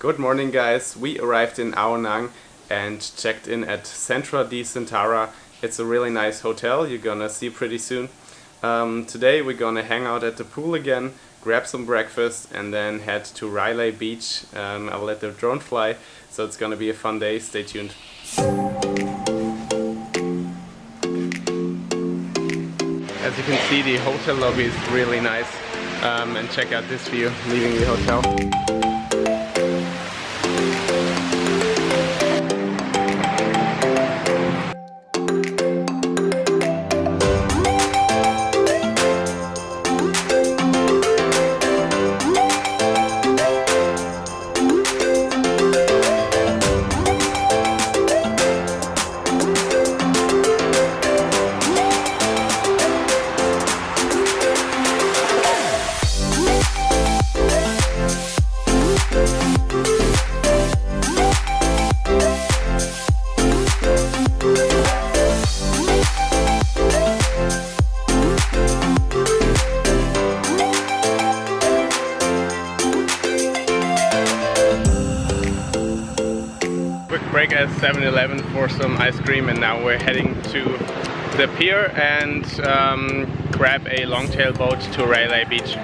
Good morning guys, we arrived in Ao Nang and checked in at Centra di Sentara. It's a really nice hotel you're gonna see pretty soon. Today we're gonna hang out at the pool again, grab some breakfast and then head to Railay Beach. I'll let the drone fly, so it's gonna be a fun day, stay tuned. As you can see, the hotel lobby is really nice, and check out this view leaving the hotel. Break at 7-Eleven for some ice cream, and now we're heading to the pier and grab a longtail boat to Railay Beach.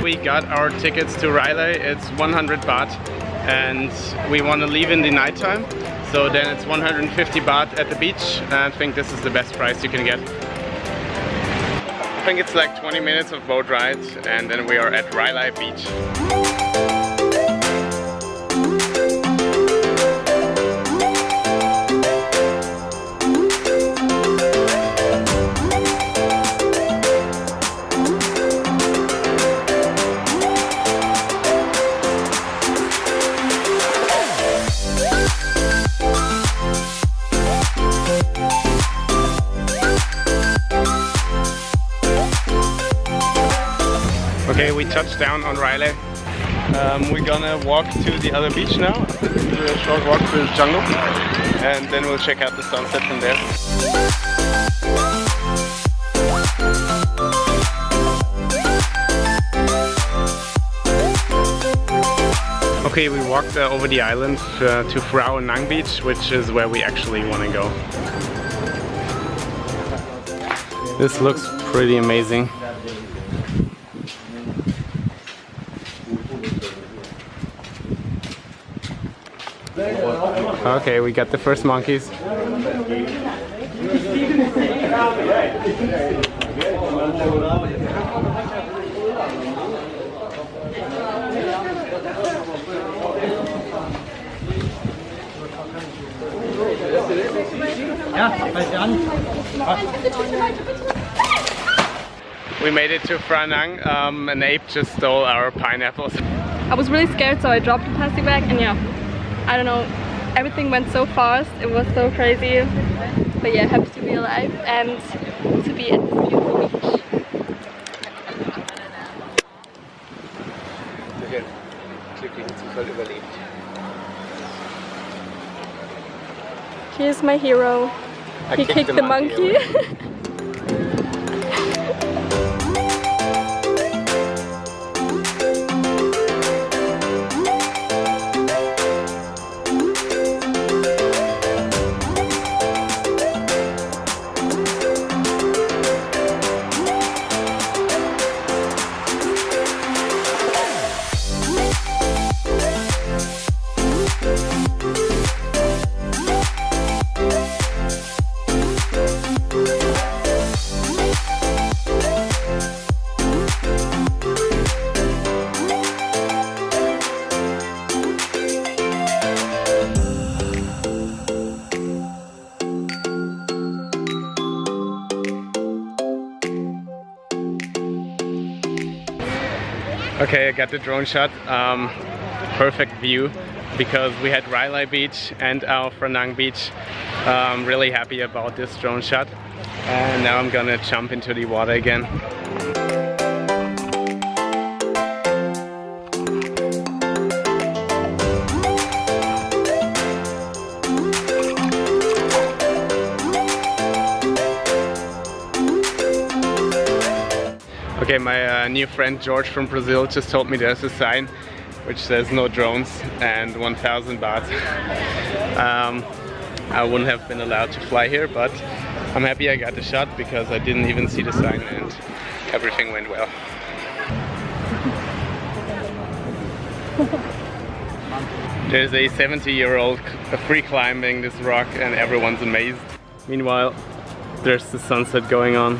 We got our tickets to Railay. It's 100 baht and we want to leave in the nighttime, so then it's 150 baht at the beach. I think this is the best price you can get. I think it's like 20 minutes of boat ride and then we are at Railay Beach. Okay, we touched down on Railay. We're gonna walk to the other beach now, do a short walk to the jungle, and then we'll check out the sunset from there. Okay, we walked over the island to Phra Nang Beach, which is where we actually want to go. This looks pretty amazing. Okay, we got the first monkeys. We made it to Phra Nang. An ape just stole our pineapples. I was really scared, so I dropped the plastic bag, and yeah, I don't know, everything went so fast, it was so crazy. But yeah, happy to be alive and to be at this beautiful beach. Here's my hero. He kicked the monkey. Okay, I got the drone shot. Perfect view because we had Railay Beach and Ao Phra Nang Beach. Really happy about this drone shot. And now I'm gonna jump into the water again. Okay, my new friend George from Brazil just told me there's a sign which says no drones and 1,000 baht. I wouldn't have been allowed to fly here, but I'm happy I got the shot because I didn't even see the sign and everything went well. There's a 70-year-old free climbing this rock and everyone's amazed. Meanwhile, there's the sunset going on.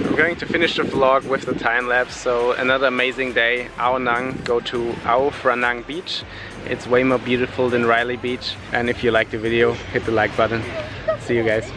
I'm going to finish the vlog with the time lapse, so another amazing day. Ao Nang, go to Ao Phra Nang Beach. It's way more beautiful than Railay Beach, and if you like the video, hit the like button. See you guys.